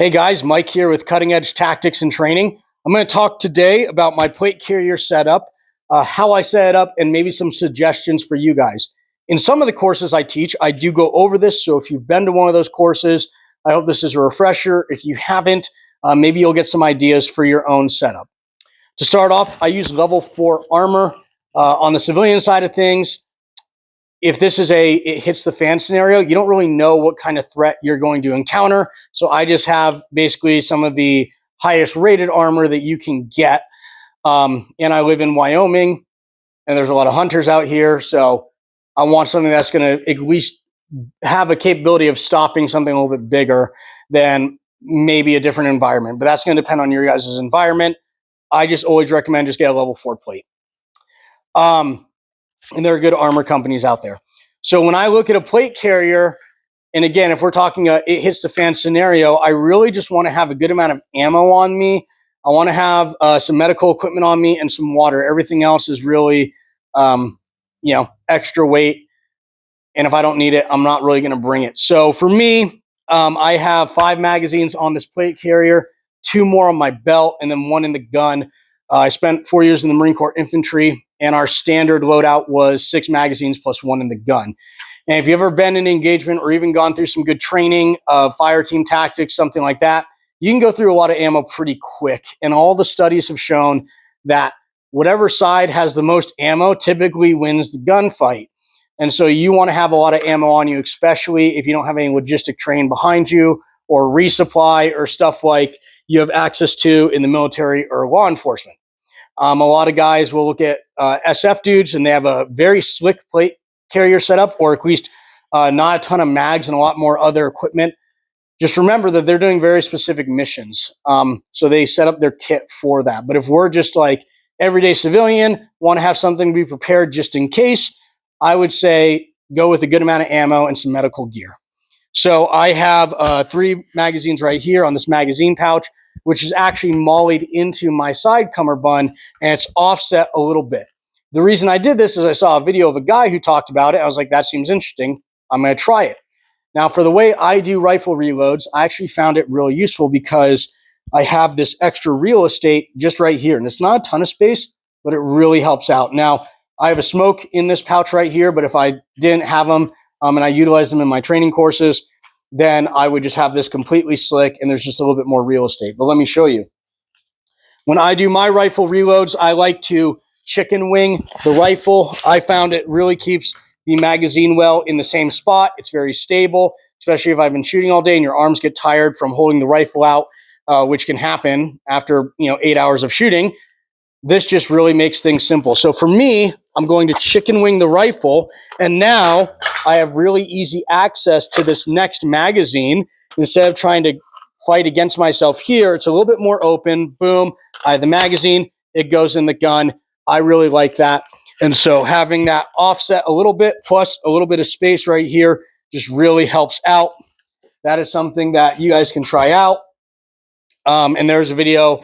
Hey guys, Mike here with Cutting Edge Tactics and Training. I'm going to talk today about my plate carrier setup, how I set it up, and maybe some suggestions for you guys. In some of the courses I teach, I do go over this, so if you've been to one of those courses, I hope this is a refresher. If you haven't, maybe you'll get some ideas for your own setup. To start off, I use level 4 armor on the civilian side of things. If this is it hits the fan scenario, you don't really know what kind of threat you're going to encounter. So I just have basically some of the highest rated armor that you can get. And I live in Wyoming, and there's a lot of hunters out here. So I want something that's going to at least have a capability of stopping something a little bit bigger than maybe a different environment. But that's going to depend on your guys' environment. I just always recommend just get a level 4 plate. And there are good armor companies out there. So when I look at a plate carrier, and again, if we're talking it hits the fan scenario, I really just want to have a good amount of ammo on me. I want to have some medical equipment on me and some water. Everything else is really, extra weight. And if I don't need it, I'm not really going to bring it. So for me, I have 5 magazines on this plate carrier, 2 more on my belt, and then 1 in the gun. I spent 4 years in the Marine Corps infantry, and our standard loadout was 6 magazines plus 1 in the gun. And if you've ever been in engagement or even gone through some good training of fire team tactics, something like that, you can go through a lot of ammo pretty quick. And all the studies have shown that whatever side has the most ammo typically wins the gunfight. And so you want to have a lot of ammo on you, especially if you don't have any logistic train behind you or resupply or stuff like you have access to in the military or law enforcement. A lot of guys will look at SF dudes, and they have a very slick plate carrier setup, or at least not a ton of mags and a lot more other equipment. Just remember that they're doing very specific missions. So they set up their kit for that. But if we're just like everyday civilian, want to have something to be prepared just in case, I would say go with a good amount of ammo and some medical gear. So I have 3 magazines right here on this magazine pouch, which is actually mollied into my side cummerbund, and it's offset a little bit. The reason I did this is I saw a video of a guy who talked about it. I was like, that seems interesting. I'm going to try it. Now, for the way I do rifle reloads, I actually found it really useful because I have this extra real estate just right here. And it's not a ton of space, but it really helps out. Now, I have a smoke in this pouch right here, but if I didn't have them and I utilize them in my training courses, then I would just have this completely slick and there's just a little bit more real estate. But let me show you. When I do my rifle reloads, I like to chicken wing the rifle. I found it really keeps the magazine well in the same spot. It's very stable, especially if I've been shooting all day and your arms get tired from holding the rifle out, which can happen after 8 hours of shooting. This just really makes things simple. So for me, I'm going to chicken wing the rifle, and now I have really easy access to this next magazine. Instead of trying to fight against myself here, it's a little bit more open. Boom, I have the magazine, it goes in the gun. I really like that. And so having that offset a little bit, plus a little bit of space right here, just really helps out. That is something that you guys can try out. And there's a video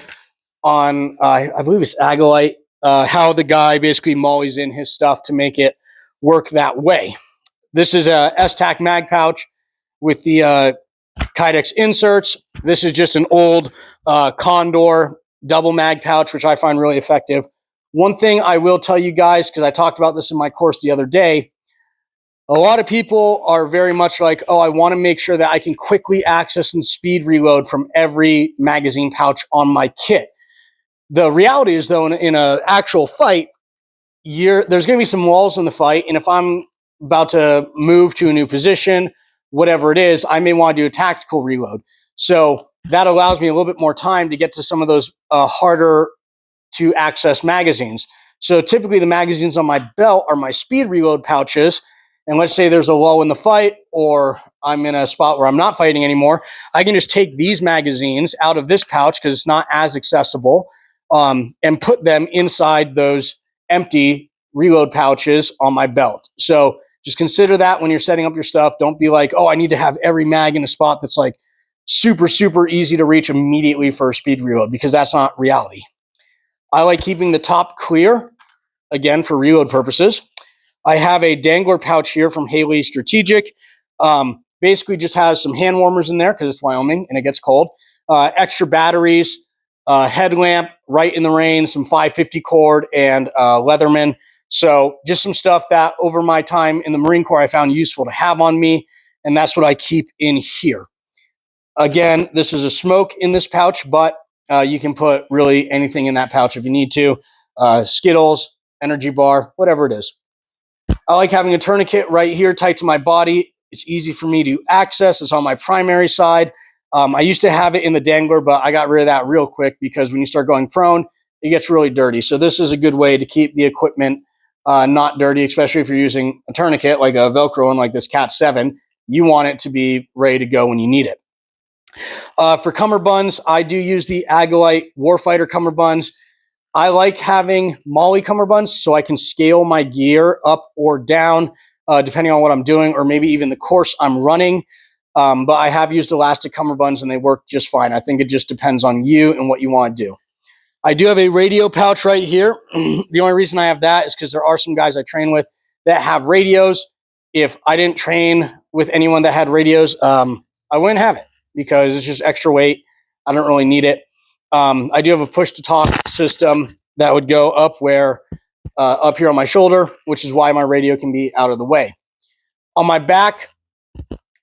on, I believe it's Agolite, how the guy basically mollies in his stuff to make it work that way. This is a S-Tac mag pouch with the Kydex inserts. This is just an old Condor double mag pouch, which I find really effective. One thing I will tell you guys, because I talked about this in my course the other day, a lot of people are very much like, oh, I want to make sure that I can quickly access and speed reload from every magazine pouch on my kit. The reality is, though, in an actual fight, there's going to be some walls in the fight, and if I'm about to move to a new position, whatever it is, I may want to do a tactical reload. So that allows me a little bit more time to get to some of those harder to access magazines. So typically the magazines on my belt are my speed reload pouches. And let's say there's a lull in the fight, or I'm in a spot where I'm not fighting anymore. I can just take these magazines out of this pouch because it's not as accessible, and put them inside those empty reload pouches on my belt. So just consider that when you're setting up your stuff. Don't be like, oh, I need to have every mag in a spot that's like super, super easy to reach immediately for a speed reload, because that's not reality. I like keeping the top clear, again, for reload purposes. I have a Dangler pouch here from Haley Strategic. basically just has some hand warmers in there because it's Wyoming and it gets cold. Extra batteries, headlamp, right in the rain, some 550 cord, and Leatherman. So just some stuff that over my time in the Marine Corps I found useful to have on me, and that's what I keep in here. Again, this is a smoke in this pouch, but you can put really anything in that pouch if you need to. Skittles, energy bar, whatever it is. I like having a tourniquet right here tight to my body. It's easy for me to access. It's on my primary side. I used to have it in the Dangler, but I got rid of that real quick because when you start going prone, it gets really dirty. So this is a good way to keep the equipment not dirty, especially if you're using a tourniquet like a Velcro one like this Cat 7. You want it to be ready to go when you need it. For cummerbunds, I do use the Agilite Warfighter cummerbunds. I like having Molly cummerbunds so I can scale my gear up or down depending on what I'm doing or maybe even the course I'm running. But I have used elastic cummerbunds and they work just fine. I think it just depends on you and what you want to do. I do have a radio pouch right here. The only reason I have that is because there are some guys I train with that have radios. If I didn't train with anyone that had radios, I wouldn't have it because it's just extra weight. I don't really need it. I do have a push-to-talk system that would go up here on my shoulder, which is why my radio can be out of the way. On my back,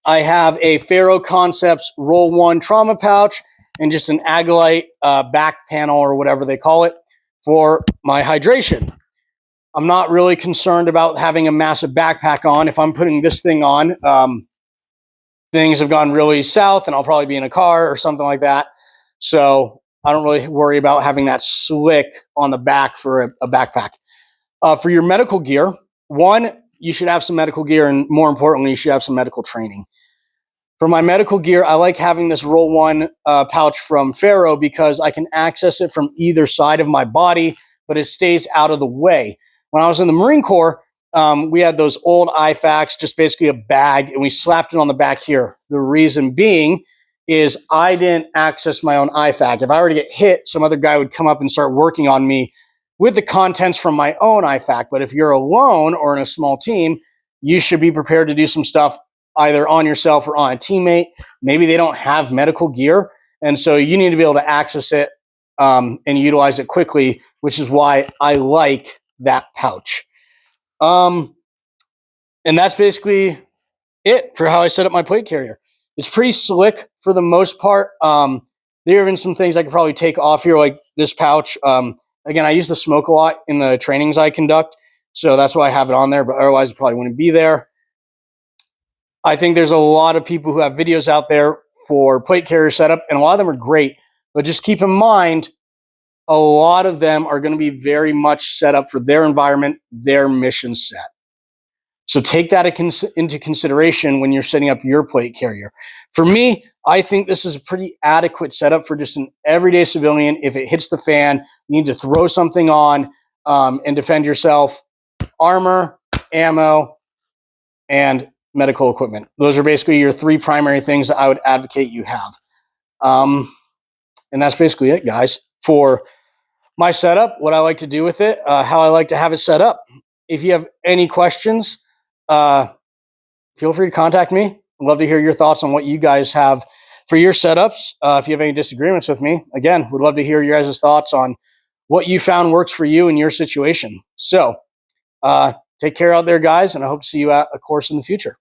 I have a Faro Concepts Roll 1 trauma pouch and just an Agilite back panel or whatever they call it for my hydration. I'm not really concerned about having a massive backpack on. If I'm putting this thing on, things have gone really south and I'll probably be in a car or something like that. So I don't really worry about having that slick on the back for a backpack. For your medical gear, one, you should have some medical gear, and more importantly, you should have some medical training. For my medical gear, I like having this Roll 1 pouch from Faro because I can access it from either side of my body, but it stays out of the way. When I was in the Marine Corps, we had those old IFAKs, just basically a bag, and we slapped it on the back here. The reason being is I didn't access my own IFAK. If I were to get hit, some other guy would come up and start working on me with the contents from my own IFAK. But if you're alone or in a small team, you should be prepared to do some stuff either on yourself or on a teammate. Maybe they don't have medical gear, and so you need to be able to access it and utilize it quickly, which is why I like that pouch. And that's basically it for how I set up my plate carrier. It's pretty slick for the most part. There are even some things I could probably take off here, like this pouch. Again, I use the smoke a lot in the trainings I conduct, so that's why I have it on there, but otherwise it probably wouldn't be there. I think there's a lot of people who have videos out there for plate carrier setup, and a lot of them are great, but just keep in mind, a lot of them are going to be very much set up for their environment, their mission set. So take that into consideration when you're setting up your plate carrier. For me, I think this is a pretty adequate setup for just an everyday civilian. If it hits the fan, you need to throw something on and defend yourself. Armor, ammo, and medical equipment. Those are basically your three primary things that I would advocate you have. And that's basically it, guys, for my setup, what I like to do with it, how I like to have it set up. If you have any questions, feel free to contact me. I'd love to hear your thoughts on what you guys have for your setups. If you have any disagreements with me, again, would love to hear your guys' thoughts on what you found works for you in your situation. So take care out there, guys, and I hope to see you at a course in the future.